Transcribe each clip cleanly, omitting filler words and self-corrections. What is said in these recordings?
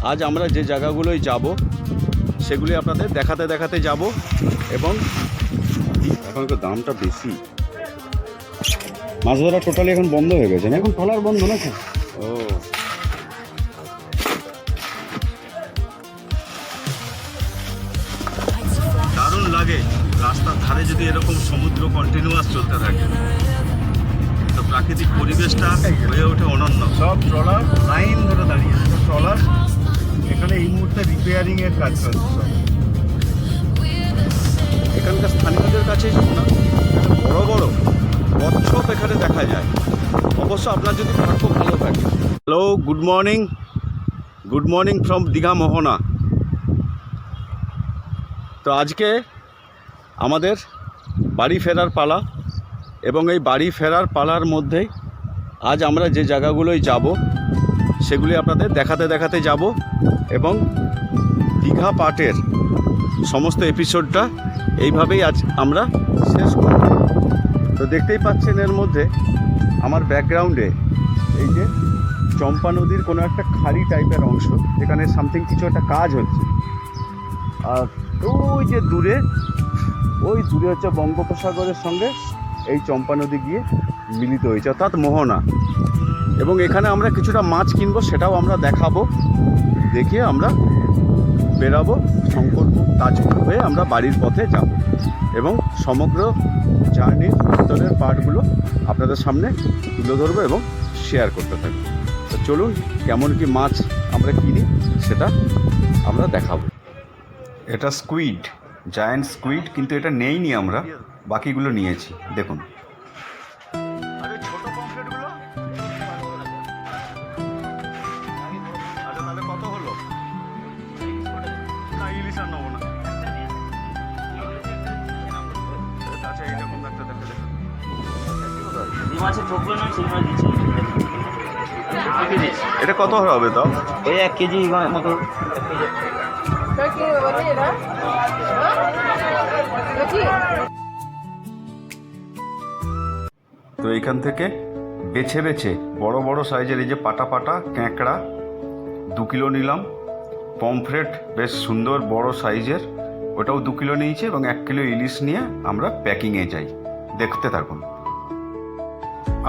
আজ আমরা যে জায়গাগুলোয় যাব সেগুলি আপনাদের দেখাতে দেখাতে যাব। এবং এখন তো দামটা বেশি, মাছ ধরা টোটালি এখন বন্ধ হয়ে গেছে না? এখন ট্রলার বন্ধ না স্যার। ও দারুণ লাগে রাস্তার ধারে যদি এরকম সমুদ্র কন্টিনিউয়াস চলতে থাকে, তো প্রাকৃতিক পরিবেশটা হয়ে ওঠে অনন্য। সব ট্রলার লাইন ধরে দাঁড়িয়ে আছে, ট্রলার এখানে এই মুহূর্তে রিপেয়ারিং এর কাজ চলছে সব। এখানকার স্থানীয়দের কাছে না বড় বড় কচ্ছপ এখানে দেখা যায়। অবশ্য আপনার যদি ভাগ্য ভালো থাকে। Hello, good morning from Digha Mohana. তো আজকে আমাদের বাড়ি ফেরার পালা, এবং এই বাড়ি ফেরার পালার মধ্যেই আজ আমরা যে জায়গাগুলোয় যাব সেগুলি আপনাদের দেখাতে দেখাতে যাব, এবং দীঘা পার্টের সমস্ত এপিসোডটা এইভাবেই আজ আমরা শেষ করব। তো দেখতেই পাচ্ছেন এর মধ্যে আমার ব্যাকগ্রাউন্ডে এই যে চম্পা নদীর কোনো একটা খাড়ি টাইপের অংশ, এখানে সামথিং কিছু একটা কাজ হচ্ছে। আর ওই যে দূরে হচ্ছে বঙ্গোপসাগরের সঙ্গে এই চম্পা নদী গিয়ে মিলিত হয়েছে, অর্থাৎ মোহনা। এবং এখানে আমরা কিছুটা মাছ কিনবো, সেটাও আমরা দেখাবো। দেখিয়ে আমরা বেরাবো শঙ্করপুর তাজপুর হয়ে আমরা বাড়ির পথে যাব, এবং সমগ্র জার্নির ভিতরের পার্টগুলো আপনাদের সামনে তুলে ধরবো এবং শেয়ার করতে থাকবো। তো চলুন, কেমন কি মাছ আমরা কিনি সেটা আমরা দেখাবো। এটা স্কুইড, জায়ান্ট স্কুইড, কিন্তু এটা নেইনি আমরা, বাকিগুলো নিয়েছি। দেখুন ছোট পমফ্রেটগুলো। আচ্ছা, তাহলে কত হলো? না, ইলিশ আর নেবো না। আচ্ছা, এইরকম একটা দেখে দেখুন। এটা কত হবে তাও? ওই 1 কেজি মতো। তো এইখান থেকে বেছে বেছে বড় বড় সাইজের এই যে পাটা ক্যাঁকড়া 2 কিলো নিলাম। পমফ্রেট বেশ সুন্দর বড় সাইজের, ওটাও 2 কিলো নিয়েছি, এবং 1 কিলো ইলিশ নিয়ে আমরা প্যাকিংয়ে যাই। দেখতে থাকুন।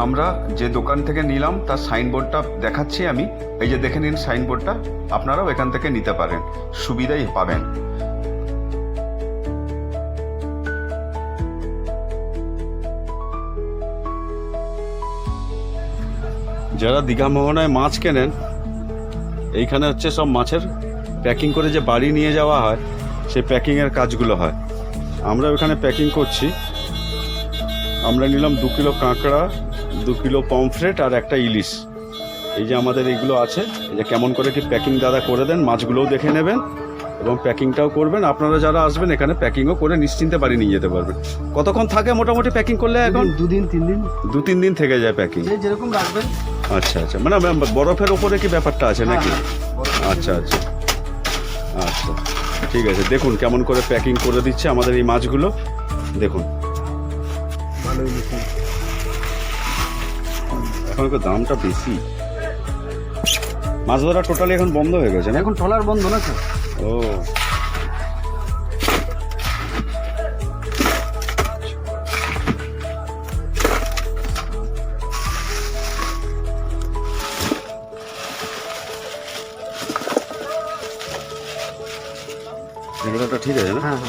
আমরা যে দোকান থেকে নিলাম তার সাইনবোর্ডটা দেখাচ্ছি আমি। এই যে দেখে নিন সাইনবোর্ডটা, আপনারাও এখান থেকে নিতে পারেন, সুবিধাই পাবেন। যারা দীঘা মোহনায় মাছ কেনেন, এইখানে হচ্ছে সব মাছের প্যাকিং করে যে বাড়ি নিয়ে যাওয়া হয়, সেই প্যাকিংয়ের কাজগুলো হয়। আমরা ওখানে প্যাকিং করছি। আমরা নিলাম 2 কিলো কাঁকড়া, 2 কিলো পমফ্রেট আর একটা ইলিশ। এই যে আমাদের এইগুলো আছে। এই যে কেমন করে কি প্যাকিং দাদা করে দেন, মাছগুলোও দেখে নেবেন এবং প্যাকিংটাও করবেন। আপনারা যারা আসবেন এখানে প্যাকিংও করে নিশ্চিন্তে বাড়ি নিয়ে যেতে পারবেন। কতক্ষণ থাকে মোটামুটি প্যাকিং করলে? এখন 2 দিন 3 দিন, 2-3 দিন থেকে যায় প্যাকিং, যেরকম রাখবেন। আচ্ছা আচ্ছা, মানে বরফের ওপরে কি ব্যাপারটা আছে নাকি? আচ্ছা আচ্ছা আচ্ছা, ঠিক আছে। দেখুন কেমন করে প্যাকিং করে দিচ্ছে আমাদের এই মাছগুলো, দেখুন। এখন তো দামটা বেশি, মাছ ধরা টোটালি এখন বন্ধ হয়ে গেছে না? এখন ট্রলার বন্ধ না স্যার। ও এগুলোটা ঠিক আছে না? হ্যাঁ।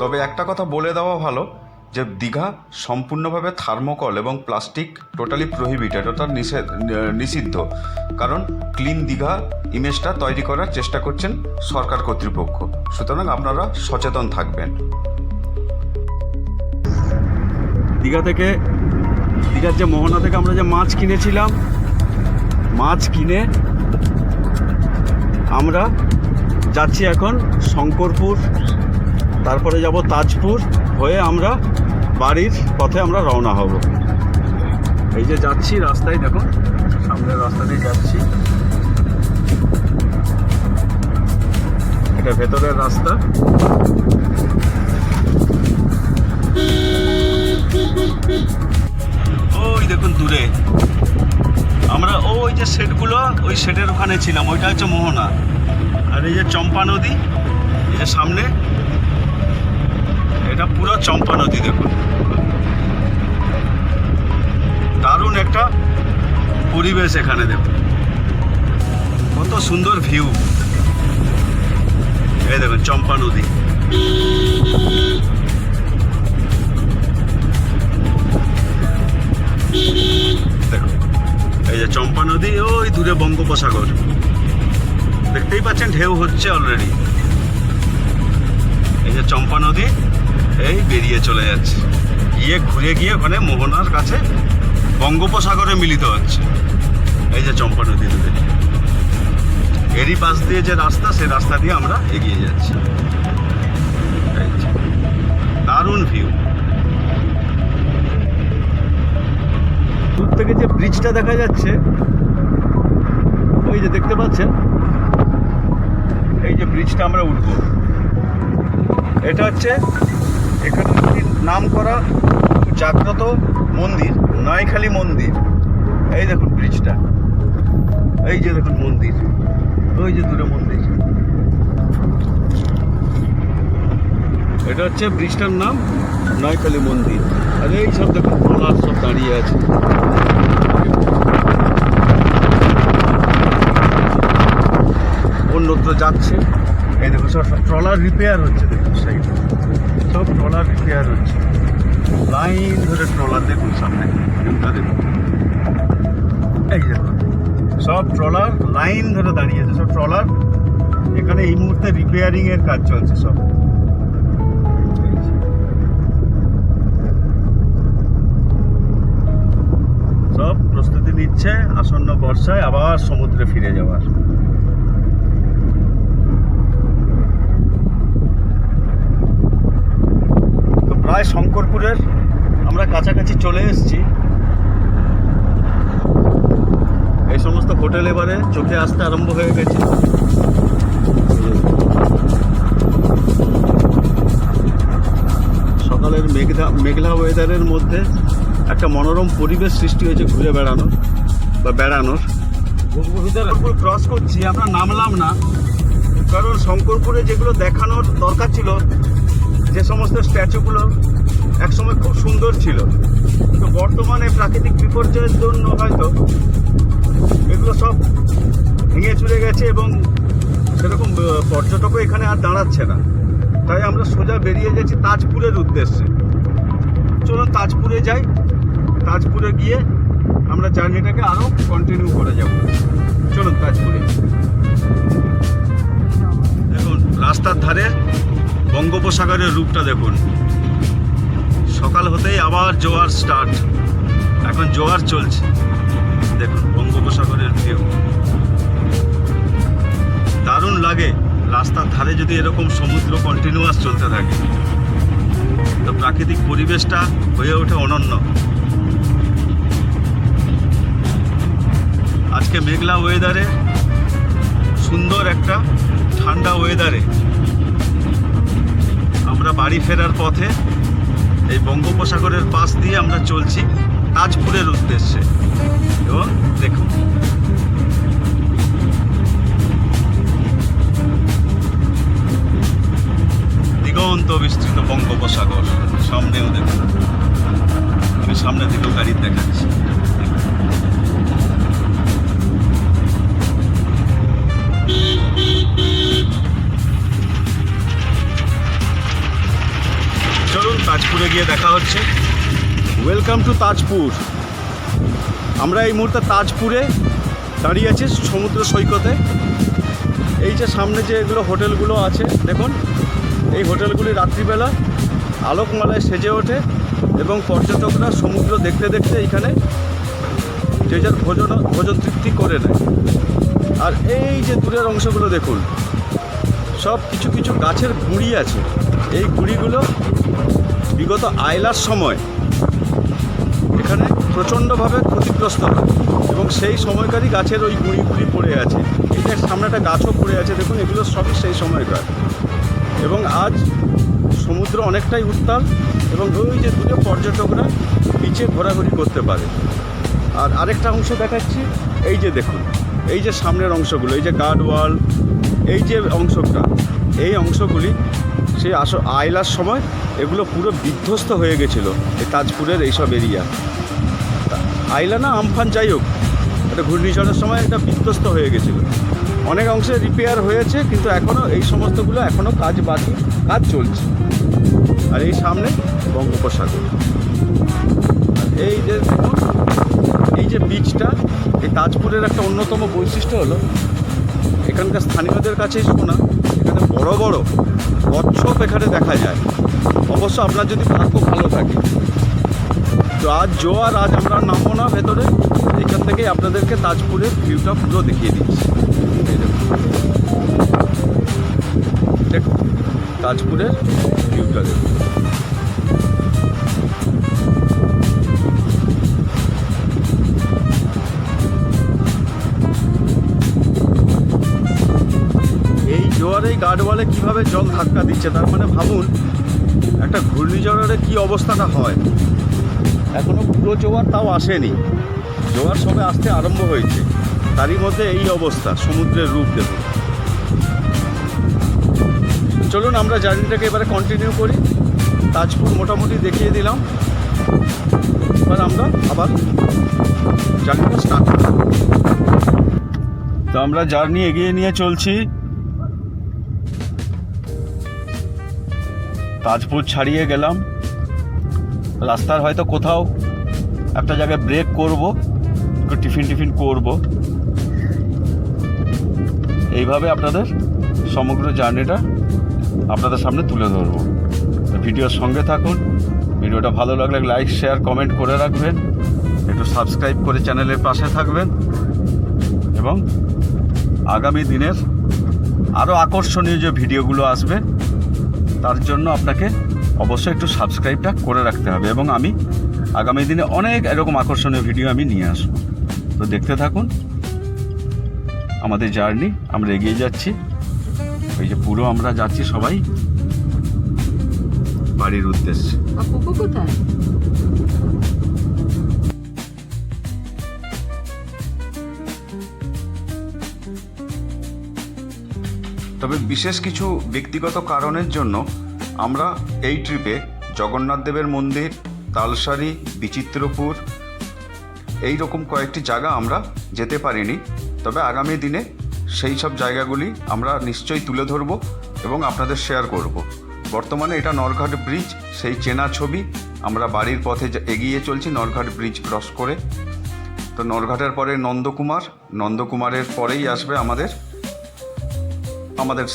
তবে একটা কথা বলে দেওয়া ভালো, যে দীঘা সম্পূর্ণভাবে থার্মোকল এবং প্লাস্টিক টোটালি প্রহিবিটেড, অর্থাৎ নিষিদ্ধ। কারণ ক্লিন দীঘা ইমেজটা তৈরি করার চেষ্টা করছেন সরকার কর্তৃপক্ষ, সুতরাং আপনারা সচেতন থাকবেন। দীঘার যে মোহনা থেকে আমরা যে মাছ কিনেছিলাম, মাছ কিনে আমরা যাচ্ছি এখন শঙ্করপুর, তারপরে যাব তাজপুর হয়ে আমরা বাড়ির পথে আমরা রওনা হব। এই যে যাচ্ছি রাস্তায়, দেখুন সামনের রাস্তা দিয়ে যাচ্ছি, এটা ভেতরের রাস্তা। আমরা ওই যে শেডগুলো, ওই শেডের ওখানে ছিলাম, ওইটা হচ্ছে মোহনা। আর এই যে চম্পা নদী, এই যে সামনে, এটা পুরো চম্পা নদী। দেখুন দারুণ একটা পরিবেশ এখানে, দেখুন কত সুন্দর ভিউ। এই দেখুন চম্পা নদী। দেখুন এই যে চম্পা নদী, ওই দূরে বঙ্গোপসাগর দেখতেই পাচ্ছেন, ঢেউ হচ্ছে অলরেডি। এই যে চম্পা নদী এই বেরিয়ে চলে যাচ্ছে, গিয়ে ঘুরে গিয়ে ওখানে মোহনার কাছে বঙ্গোপসাগরে মিলিত হচ্ছে। এই যে চম্পা নদী দূরে, এরই পাশ দিয়ে যে রাস্তা, সেই রাস্তা দিয়ে আমরা এগিয়ে যাচ্ছি। দারুণ ভিউ। দূর থেকে যে ব্রিজটা দেখা যাচ্ছে, ওই যে দেখতে পাচ্ছেন, এই যে ব্রিজটা আমরা উঠব, এটা হচ্ছে এখানে নাম করা জাগ্রত মন্দির, নয়খালী মন্দির। এই দেখুন ব্রিজটা, এই যে দেখুন মন্দির, ওই যে দূরে মন্দির। এটা হচ্ছে ব্রিজটার নাম নয়খালী মন্দির। আর এই সব দেখুন ট্রলার সব দাঁড়িয়ে আছে। অন্যত্র যাচ্ছে। এই দেখুন সব ট্রলার রিপেয়ার হচ্ছে, দেখুন সাইডে সব ট্রলার রিপেয়ার হচ্ছে, লাইন ধরে ট্রলার। দেখুন সামনে দেখুন, এই দেখুন সব ট্রলার লাইন ধরে দাঁড়িয়েছে, সব ট্রলার এখানে এই মুহূর্তে রিপেয়ারিং এর কাজ চলছে সব। সব প্রস্তুতি নিচ্ছে আসন্ন বর্ষায় আবার সমুদ্রে ফিরে যাওয়ার। তো প্রায় শঙ্করপুরের আমরা কাছাকাছি চলে এসেছি। এই সমস্ত হোটেল এবারে চোখে আসতে আরম্ভ হয়ে গেছে। সকালের মেঘলা ওয়েদারের মধ্যে একটা মনোরম পরিবেশ সৃষ্টি হয়েছে ঘুরে বেড়ানোর বা বেড়ানোর। শঙ্করপুর ক্রস করছি, আমরা নামলাম না, কারণ শঙ্করপুরে যেগুলো দেখানোর দরকার ছিল, যে সমস্ত স্ট্যাচুগুলো একসময় খুব সুন্দর ছিল, তো বর্তমানে প্রাকৃতিক বিপর্যয়ের জন্য হয়তো এগুলো সব ভেঙে চুরে গেছে এবং সেরকম পর্যটকও এখানে আর দাঁড়াচ্ছে না। তাই আমরা সোজা বেরিয়ে গেছি তাজপুরের উদ্দেশ্যে। চলুন তাজপুরে যাই, তাজপুরে গিয়ে আমরা জার্নিটাকে আরও কন্টিনিউ করে যাব। চলুন তাজপুরে। দেখুন রাস্তার ধারে বঙ্গোপসাগরের রূপটা দেখুন। সকাল হতেই আবার জোয়ার স্টার্ট, এখন জোয়ার চলছে। দেখুন বঙ্গোপসাগরের ভিউ দারুণ লাগে। রাস্তার ধারে যদি এরকম সমুদ্র কন্টিনিউয়াস চলতে থাকে, তো প্রাকৃতিক পরিবেশটা হয়ে ওঠে অনন্য। আজকে মেঘলা ওয়েদারে, সুন্দর একটা ঠান্ডা ওয়েদারে আমরা বাড়ি ফেরার পথে এই বঙ্গোপসাগরের পাশ দিয়ে আমরা চলছি তাজপুরের উদ্দেশ্যে। এবং দেখুন দিগন্ত বিস্তৃত বঙ্গোপসাগর, সামনেও দেখুন, আমি সামনে দিকেও গাড়ি দেখাচ্ছি। চলুন তাজপুরে গিয়ে দেখা হচ্ছে। Welcome to Tajpur. আমরা এই মুহূর্তে তাজপুরে দাঁড়িয়ে আছি সমুদ্র সৈকতে। এই যে সামনে যে এগুলো হোটেলগুলো আছে দেখুন, এই হোটেলগুলি রাত্রিবেলা আলোকমালায় সেজে ওঠে এবং পর্যটকরা সমুদ্র দেখতে দেখতে এইখানে যে যার ভোজন তৃপ্তি করে নেয়। আর এই যে দূরের অংশগুলো দেখুন, সব কিছু কিছু গাছের গুঁড়ি আছে। এই গুঁড়িগুলো বিগত আয়লার সময় এখানে প্রচণ্ডভাবে ক্ষতিগ্রস্ত হয় এবং সেই সময়কারই গাছের ওই গুঁড়িগুলি পড়ে আছে। এই যে সামনে একটা গাছও পড়ে আছে দেখুন, এগুলো সবই সেই সময়কার। এবং আজ সমুদ্র অনেকটাই উত্তাল এবং ওই যে দূরে পর্যটকরা বিচে ঘোরাঘুরি করতে পারে। আর আরেকটা অংশ দেখাচ্ছি, এই যে দেখুন, এই যে সামনের অংশগুলো, এই যে গার্ড ওয়াল, এই যে অংশটা, এই অংশগুলি সেই আইলার সময় এগুলো পুরো বিধ্বস্ত হয়ে গেছিলো, এই তাজপুরের এইসব এরিয়া। আইলা না আমফান যাই হোক, এটা ঘূর্ণিঝড়ের সময় এটা বিধ্বস্ত হয়ে গেছিলো। অনেক অংশে রিপেয়ার হয়েছে, কিন্তু এখনও এই সমস্তগুলো এখনও কাজ বাকি, কাজ চলছে। আর এই সামনে বঙ্গোপসাগর। এই যে দেখুন, এই যে বিচটা, এই তাজপুরের একটা অন্যতম বৈশিষ্ট্য হলো এখানকার স্থানীয়দের কাছেই শোনা, এখানে বড় বড় কচ্ছপ এখানে দেখা যায়। অবশ্য আপনার যদি ভাগ্য ভালো থাকে। তো আজ জোয়ার, আজ আমরা নামবো না ভেতরে, এখান থেকেই আপনাদেরকে তাজপুরের ভিউটা পুরো দেখিয়ে দিচ্ছি। এই দেখুন তাজপুরের ভিউটা দেখুন। এই জোয়ারেই গার্ডওয়ালে কীভাবে জল ধাক্কা দিচ্ছে, তার মানে ভাবুন একটা ঘূর্ণিঝড়ের কী অবস্থাটা হয়। এখনও পুরো জোয়ার তাও আসেনি, জোয়ার সবে আসতে আরম্ভ হয়েছে, তারই মধ্যে এই অবস্থা, সমুদ্রের রূপ দেখুন। চলুন আমরা জার্নিটাকে এবারে কন্টিনিউ করি। তাজপুর মোটামুটি দেখিয়ে দিলাম, এবার আমরা আবার জার্নিটা স্টার্ট করি। তো আমরা জার্নি এগিয়ে নিয়ে চলছি। তাজপুর ছাড়িয়ে গেলাম, রাস্তার হয়তো কোথাও একটা জায়গায় ব্রেক করব, একটু টিফিন করব। এইভাবে আপনাদের সমগ্র জার্নিটা আপনাদের সামনে তুলে ধরবো। ভিডিওর সঙ্গে থাকুন। ভিডিওটা ভালো লাগলে লাইক, শেয়ার, কমেন্ট করে রাখবেন, একটু সাবস্ক্রাইব করে চ্যানেলের পাশে থাকবেন, এবং আগামী দিনের আরও আকর্ষণীয় যে ভিডিওগুলো আসবে তার জন্য আপনাকে অবশ্যই একটু সাবস্ক্রাইবটা করে রাখতে হবে। এবং আমি আগামী দিনে অনেক এরকম আকর্ষণীয় ভিডিও আমি নিয়ে আসবো। তো দেখতে থাকুন আমাদের জার্নি, আমরা এগিয়ে যাচ্ছি। ওই যে পুরো আমরা যাচ্ছি সবাই বাড়ির উদ্দেশ্যে। কোথায়? তবে বিশেষ কিছু ব্যক্তিগত কারণের জন্য আমরা এই ট্রিপে জগন্নাথ দেবের মন্দির, তালসারি, বিচিত্রপুর, এই রকম কয়েকটি জায়গা আমরা যেতে পারিনি। তবে আগামী দিনে সেই সব জায়গাগুলি আমরা নিশ্চয়ই তুলে ধরব এবং আপনাদের শেয়ার করব। বর্তমানে এটা নরঘাট ব্রিজ, সেই চেনা ছবি। আমরা বাড়ির পথে এগিয়ে চলছি নরঘাট ব্রিজ ক্রস করে। তো নরঘাটের পরে নন্দকুমারের পরেই আসবে আমাদের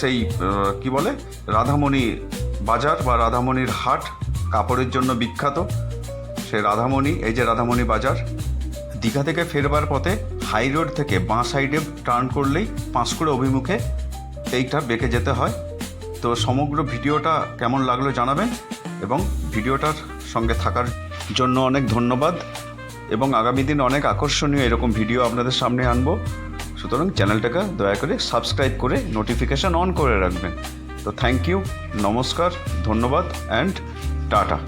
সেই কি বলে রাধামণি বাজার বা রাধামণির হাট, কাপড়ের জন্য বিখ্যাত সে রাধামণি। এই যে রাধামণি বাজার। দীঘা থেকে ফেরবার পথে হাই রোড থেকে বাঁ সাইডে টার্ন করলেই পাঁশকুড়া অভিমুখে এইটা বেঁকে যেতে হয়। তো সমগ্র ভিডিওটা কেমন লাগলো জানাবেন, এবং ভিডিওটার সঙ্গে থাকার জন্য অনেক ধন্যবাদ। এবং আগামী দিন অনেক আকর্ষণীয় এরকম ভিডিও আপনাদের সামনে আনবো। সুতরাং চ্যানেলটাকে দয়া করে সাবস্ক্রাইব করে নোটিফিকেশান অন করে রাখবেন। তো থ্যাংক ইউ, নমস্কার, ধন্যবাদ অ্যান্ড টাটা।